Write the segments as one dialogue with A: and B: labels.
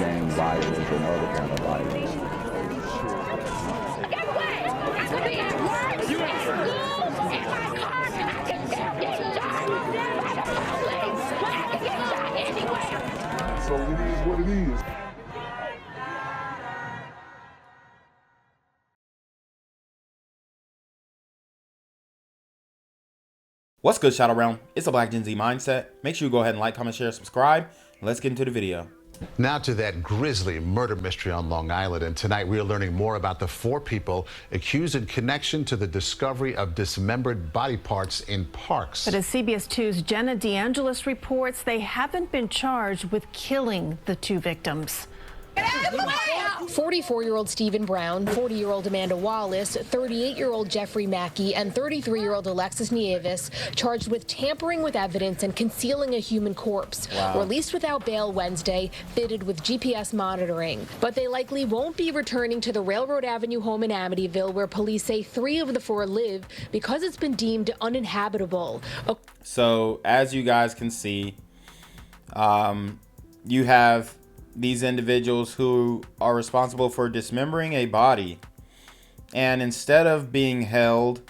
A: gang violence and other kind of violence.
B: Get away! I could be at work, at school, in my car, I can still get shot by the police, but I can get shot anywhere.
A: So it is what it is.
C: What's good, Shadow Realm? It's a Black Gen Z Mindset. Make sure you go ahead and like, comment, share, subscribe. Let's get into the video.
D: Now to that grisly murder mystery on Long Island. And tonight we are learning more about the 4 people accused in connection to the discovery of dismembered body parts in parks.
E: But as CBS 2's Jenna DeAngelis reports, they haven't been charged with killing the 2 victims.
F: 44-year-old Stephen Brown, 40-year-old Amanda Wallace, 38-year-old Jeffrey Mackey, and 33-year-old Alexis Nieves charged with tampering with evidence and concealing a human corpse.
C: Wow.
F: Released without bail Wednesday, fitted with GPS monitoring. But they likely won't be returning to the Railroad Avenue home in Amityville, where police say 3 of the 4 live because it's been deemed uninhabitable.
C: So as you guys can see, you have these individuals who are responsible for dismembering a body, and instead of being held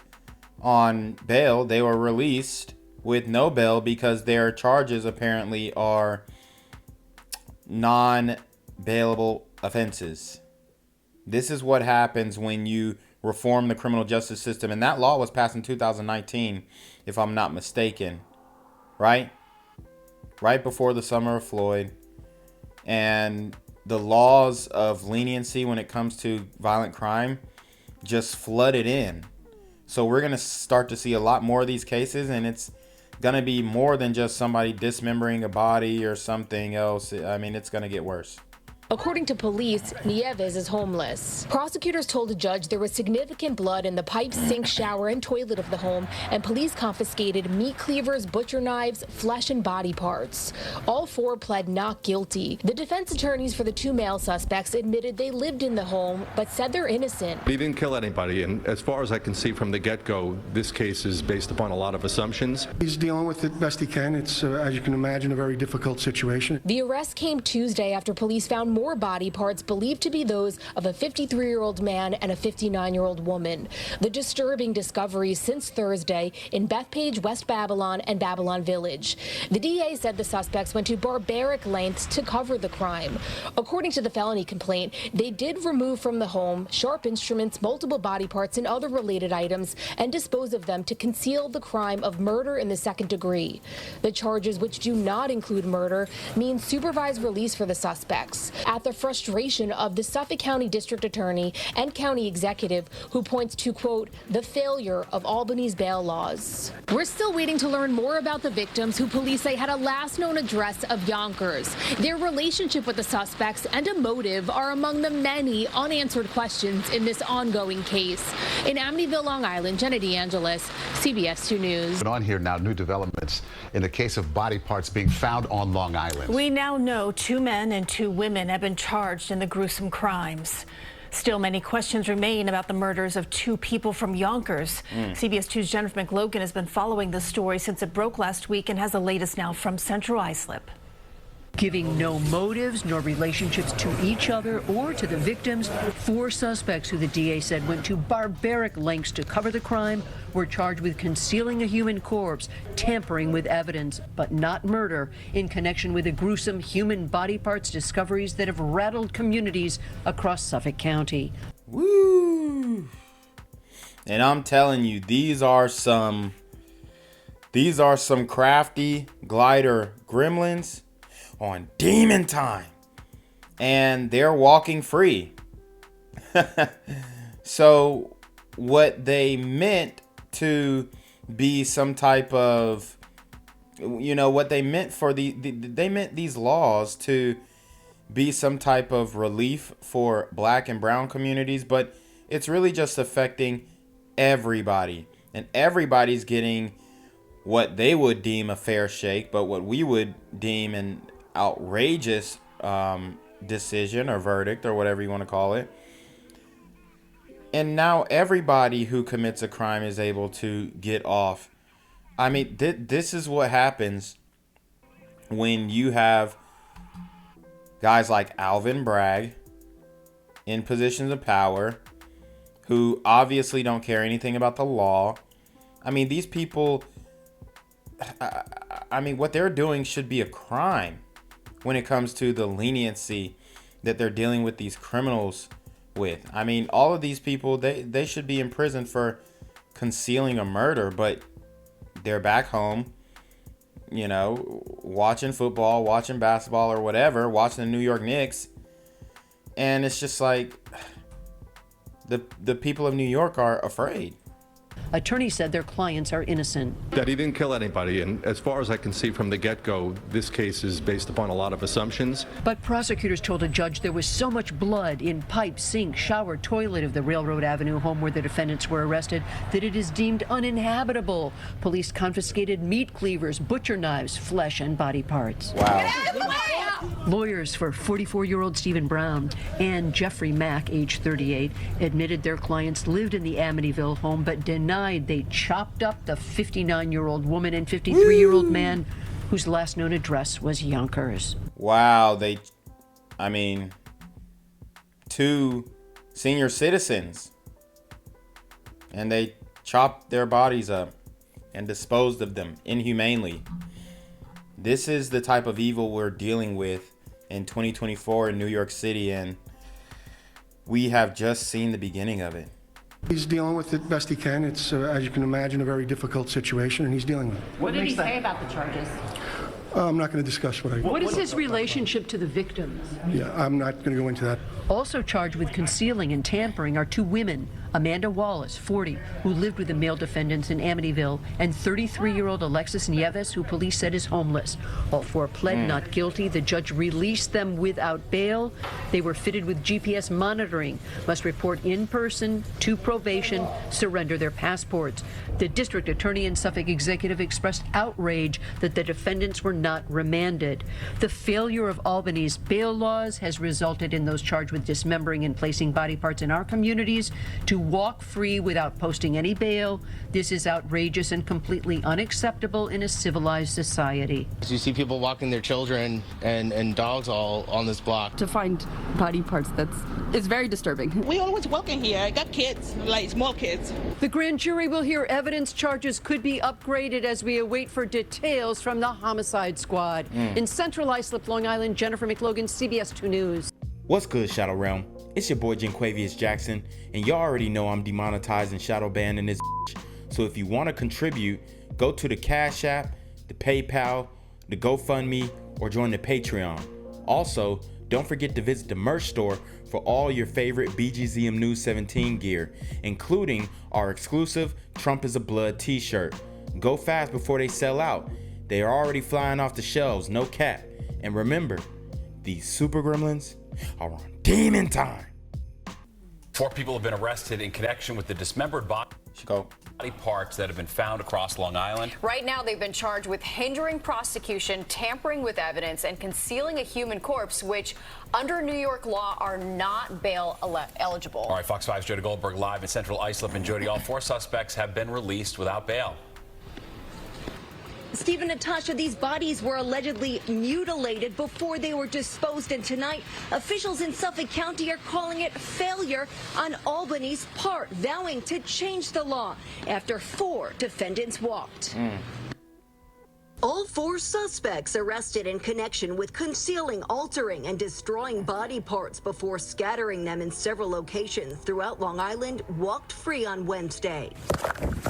C: on bail, they were released with no bail because their charges apparently are non-bailable offenses. This is what happens when you reform the criminal justice system, and that law was passed in 2019, if I'm not mistaken, right before the summer of Floyd. And the laws of leniency when it comes to violent crime just flooded in. So we're going to start to see a lot more of these cases, and it's going to be more than just somebody dismembering a body or something else. I mean, it's going to get worse.
F: According to police, Nieves is homeless. Prosecutors told a judge there was significant blood in the pipe, sink, shower, and toilet of the home, and police confiscated meat cleavers, butcher knives, flesh, and body parts. All 4 pled not guilty. The defense attorneys for the 2 male suspects admitted they lived in the home, but said they're innocent.
G: He didn't kill anybody, and as far as I can see from the get-go, this case is based upon a lot of assumptions.
H: He's dealing with it best he can. It's, as you can imagine, a very difficult situation.
F: The arrest came Tuesday after police found more body parts believed to be those of a 53-year-old man and a 59-year-old woman. The disturbing discoveries since Thursday in Bethpage, West Babylon, and Babylon Village. The DA said the suspects went to barbaric lengths to cover the crime. According to the felony complaint, they did remove from the home sharp instruments, multiple body parts, and other related items, and dispose of them to conceal the crime of murder in the 2nd degree. The charges, which do not include murder, mean supervised release for the suspects. At the frustration of the Suffolk County District Attorney and County Executive, who points to, quote, the failure of Albany's bail laws. We're still waiting to learn more about the victims, who police say had a last known address of Yonkers. Their relationship with the suspects and a motive are among the many unanswered questions in this ongoing case. In Amityville, Long Island, Jenna DeAngelis, CBS 2 News.
D: But on here now, new developments in the case of body parts being found on Long Island.
E: We now know 2 men and 2 women have been charged in the gruesome crimes. Still, many questions remain about the murders of 2 people from Yonkers. CBS 2's Jennifer McLogan has been following the story since it broke last week and has the latest now from Central Islip.
I: Giving no motives nor relationships to each other or to the victims, 4 suspects who the DA said went to barbaric lengths to cover the crime were charged with concealing a human corpse, tampering with evidence, but not murder, in connection with the gruesome human body parts discoveries that have rattled communities across Suffolk County.
C: Woo! And I'm telling you, these are some crafty glider gremlins on demon time, and they're walking free. So what they meant to be some type of, what they meant for they meant these laws to be some type of relief for Black and brown communities, but it's really just affecting everybody, and everybody's getting what they would deem a fair shake, but what we would deem an outrageous decision or verdict or whatever you want to call it. And now everybody who commits a crime is able to get off. I mean, this is what happens when you have guys like Alvin Bragg in positions of power who obviously don't care anything about the law. I mean, these people, I mean, what they're doing should be a crime when it comes to the leniency that they're dealing with these criminals with. I mean, all of these people, they should be in prison for concealing a murder, but they're back home, you know, watching football, watching basketball or whatever, watching the New York Knicks. And it's just like the people of New York are afraid.
I: Attorneys said their clients are innocent.
G: That he didn't kill anybody, and as far as I can see from the get-go, this case is based upon a lot of assumptions.
I: But prosecutors told a judge there was so much blood in pipe, sink, shower, toilet of the Railroad Avenue home where the defendants were arrested that it is deemed uninhabitable. Police confiscated meat cleavers, butcher knives, flesh, and body parts.
C: Wow.
I: Lawyers for 44-year-old Stephen Brown and Jeffrey Mack, age 38, admitted their clients lived in the Amityville home but denied they chopped up the 59-year-old woman and 53-year-old man whose last known address was Yonkers.
C: Wow, I mean, 2 senior citizens, and they chopped their bodies up and disposed of them inhumanely. This is the type of evil we're dealing with in 2024 in New York City, and we have just seen the beginning of it.
H: He's dealing with it best he can. It's, as you can imagine, a very difficult situation, and he's dealing with it.
J: What did he say about the charges?
H: I'm not going to discuss what I...
I: What is his relationship to the victims?
H: Yeah, I'm not going to go into that.
I: Also charged with concealing and tampering are 2 women, Amanda Wallace, 40, who lived with the male defendants in Amityville, and 33-year-old Alexis Nieves, who police said is homeless. All 4 pled not guilty. The judge released them without bail. They were fitted with GPS monitoring, must report in person to probation, surrender their passports. The district attorney and Suffolk executive expressed outrage that the defendants were not remanded. The failure of Albany's bail laws has resulted in those charged with dismembering and placing body parts in our communities to walk free without posting any bail. This is outrageous and completely unacceptable in a civilized society.
K: You see people walking their children and dogs all on this block.
J: To find body parts, it's very disturbing.
L: We always walking here. I got kids, like small kids.
I: The grand jury will hear evidence. Charges could be upgraded as we await for details from the homicide squad. In Central Islip, Long Island, Jennifer McLogan, CBS 2 News.
M: What's good, Shadow Realm? It's your boy Jenquavius Jackson, and y'all already know I'm demonetized and shadow banned in this bitch. So if you want to contribute, go to the Cash App, the PayPal, the GoFundMe, or join the Patreon. Also, don't forget to visit the merch store for all your favorite BGZM News 17 gear, including our exclusive Trump is a Blood t-shirt. Go fast before they sell out. They are already flying off the shelves, no cap. And remember, these super gremlins are on demon time.
N: 4 people have been arrested in connection with the dismembered body parts that have been found across Long Island.
O: Right now, they've been charged with hindering prosecution, tampering with evidence, and concealing a human corpse, which, under New York law, are not bail eligible.
N: All right, Fox 5's Jody Goldberg live in Central Islip. And Jody, all 4 suspects have been released without bail.
P: Steve and Natasha, these bodies were allegedly mutilated before they were disposed, and tonight officials in Suffolk County are calling it failure on Albany's part, vowing to change the law after 4 defendants walked. All 4 suspects arrested in connection with concealing, altering, and destroying body parts before scattering them in several locations throughout Long Island walked free on Wednesday.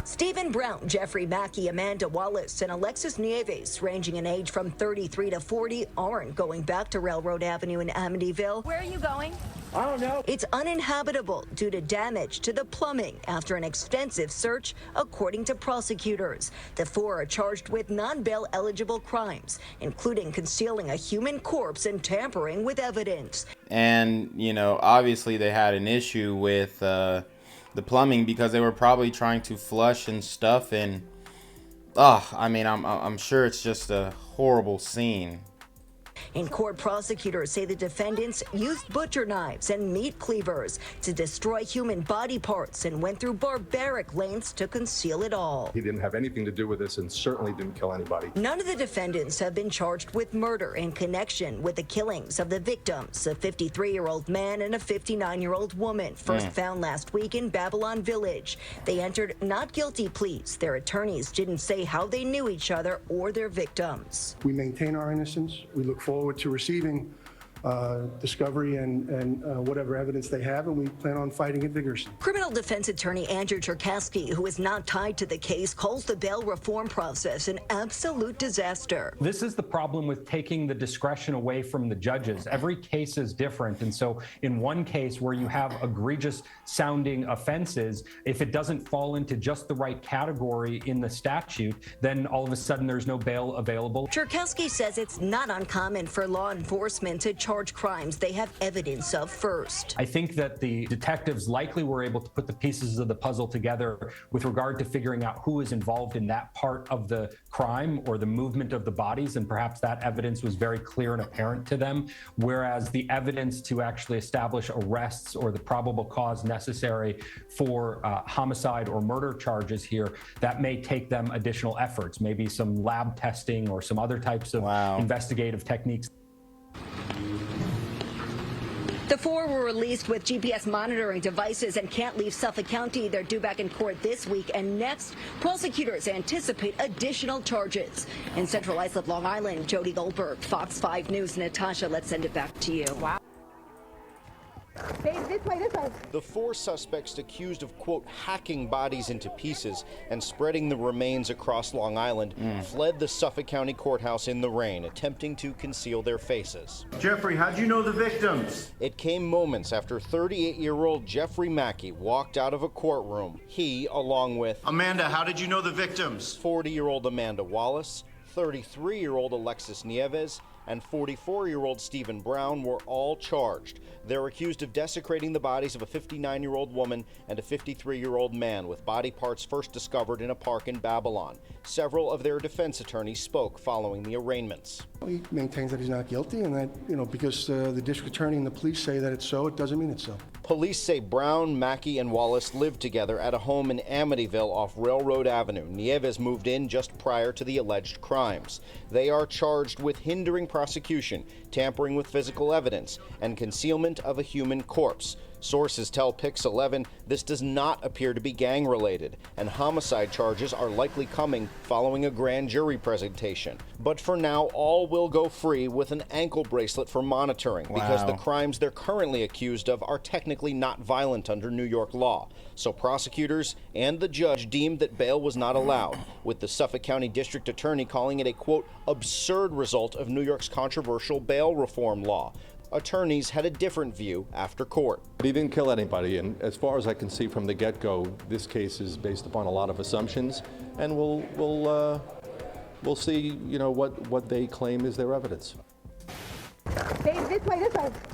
P: Stephen Brown, Jeffrey Mackey, Amanda Wallace, and Alexis Nieves, ranging in age from 33 to 40, aren't going back to Railroad Avenue in Amityville.
O: Where are you going?
P: I don't know. It's uninhabitable due to damage to the plumbing after an extensive search, according to prosecutors. The 4 are charged with non-bail eligible crimes, including concealing a human corpse and tampering with evidence.
C: And, you know, obviously they had an issue with the plumbing because they were probably trying to flush and stuff. And, I mean, I'm sure it's just a horrible scene.
P: In court, prosecutors say the defendants used butcher knives and meat cleavers to destroy human body parts and went through barbaric lengths to conceal it all.
G: He didn't have anything to do with this and certainly didn't kill anybody.
P: None of the defendants have been charged with murder in connection with the killings of the victims, a 53-year-old man and a 59-year-old woman, first found last week in Babylon Village. They entered not guilty pleas. Their attorneys didn't say how they knew each other or their victims.
H: We maintain our innocence. We look forward to receiving discovery and whatever evidence they have, and we plan on fighting it vigorously.
P: Criminal defense attorney Andrew Cherkasky, who is not tied to the case, calls the bail reform process an absolute disaster.
Q: This is the problem with taking the discretion away from the judges. Every case is different, and so in one case where you have egregious sounding offenses, if it doesn't fall into just the right category in the statute, then all of a sudden there's no bail available.
P: Cherkasky says it's not uncommon for law enforcement to charge crimes they have evidence of first.
Q: I think that the detectives likely were able to put the pieces of the puzzle together with regard to figuring out who is involved in that part of the crime or the movement of the bodies, and perhaps that evidence was very clear and apparent to them, whereas the evidence to actually establish arrests or the probable cause necessary for homicide or murder charges here, that may take them additional efforts, maybe some lab testing or some other types of investigative techniques.
P: The four were released with GPS monitoring devices and can't leave Suffolk County. They're due back in court this week, and next, prosecutors anticipate additional charges. In Central Islip, Long Island, Jody Goldberg, Fox 5 News. Natasha, let's send it back to you. Wow.
R: This way. The four suspects accused of, quote, hacking bodies into pieces and spreading the remains across Long Island fled the Suffolk County courthouse in the rain, attempting to conceal their faces.
S: Jeffrey, how'd you know the victims?
R: It came moments after 38-year-old Jeffrey Mackey walked out of a courtroom. He, along with
S: Amanda, how did you know the victims?
R: 40-year-old Amanda Wallace, 33-year-old Alexis Nieves, and 44-year-old Stephen Brown were all charged. They're accused of desecrating the bodies of a 59-year-old woman and a 53-year-old man, with body parts first discovered in a park in Babylon. Several of their defense attorneys spoke following the arraignments.
H: He maintains that he's not guilty, and that, because the district attorney and the police say that it's so, it doesn't mean it's so.
R: Police say Brown, Mackey, and Wallace lived together at a home in Amityville off Railroad Avenue. Nieves moved in just prior to the alleged crimes. They are charged with hindering prosecution, tampering with physical evidence, and concealment of a human corpse. Sources tell Pix 11 this does not appear to be gang-related, and homicide charges are likely coming following a grand jury presentation. But for now, all will go free with an ankle bracelet for monitoring, because the crimes they're currently accused of are technically not violent under New York law. So prosecutors and the judge deemed that bail was not allowed, with the Suffolk County District Attorney calling it a, quote, absurd result of New York's controversial bail reform law. Attorneys had a different view after court.
G: He didn't kill anybody, and as far as I can see from the get-go, this case is based upon a lot of assumptions, and we'll see, what they claim is their evidence.
R: This way.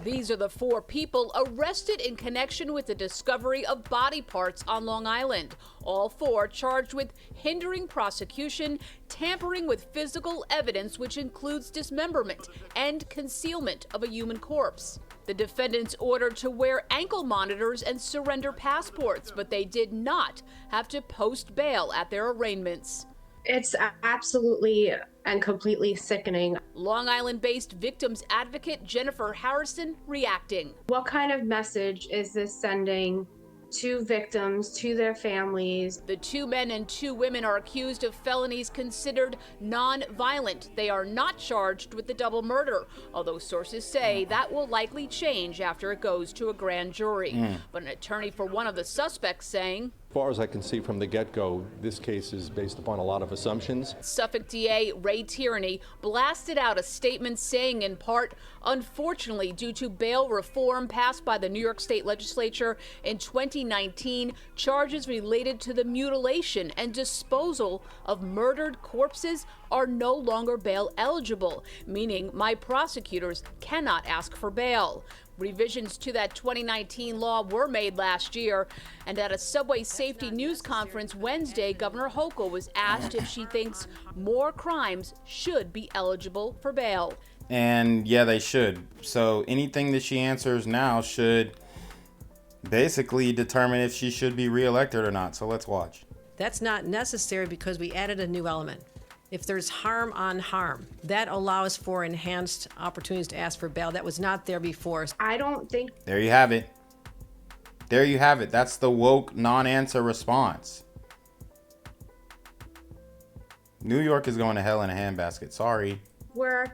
T: These are the four people arrested in connection with the discovery of body parts on Long Island. All four charged with hindering prosecution, tampering with physical evidence, which includes dismemberment and concealment of a human corpse. The defendants ordered to wear ankle monitors and surrender passports, but they did not have to post bail at their arraignments.
U: It's absolutely and completely sickening.
T: Long Island-based victims advocate Jennifer Harrison reacting.
U: What kind of message is this sending to victims, to their families?
T: The two men and two women are accused of felonies considered non-violent. They are not charged with the double murder, although sources say that will likely change after it goes to a grand jury. But an attorney for one of the suspects saying,
G: As far as I can see from the get-go, this case is based upon a lot of assumptions.
T: Suffolk DA Ray Tierney blasted out a statement saying, in part, unfortunately, due to bail reform passed by the New York State Legislature in 2019, charges related to the mutilation and disposal of murdered corpses are no longer bail eligible, meaning my prosecutors cannot ask for bail. Revisions to that 2019 law were made last year, and at a Subway Safety News Conference Wednesday, Governor Hochul was asked if she thinks more crimes should be eligible for bail.
C: And yeah, they should. So anything that she answers now should basically determine if she should be reelected or not. So let's watch.
B: That's not necessary because we added a new element. If there's harm on harm, that allows for enhanced opportunities to ask for bail. That was not there before.
U: I don't think.
C: There you have it. There you have it. That's the woke non-answer response. New York is going to hell in a handbasket. Sorry.
U: We're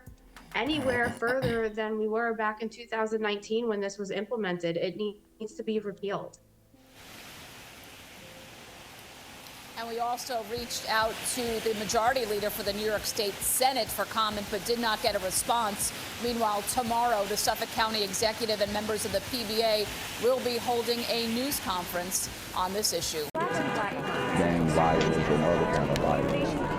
U: anywhere further than we were back in 2019 when this was implemented. It needs to be repealed.
T: And we also reached out to the majority leader for the New York State Senate for comment, but did not get a response. Meanwhile, tomorrow, the Suffolk County executive and members of the PBA will be holding a news conference on this issue.
A: Gang violence and other kind of violence.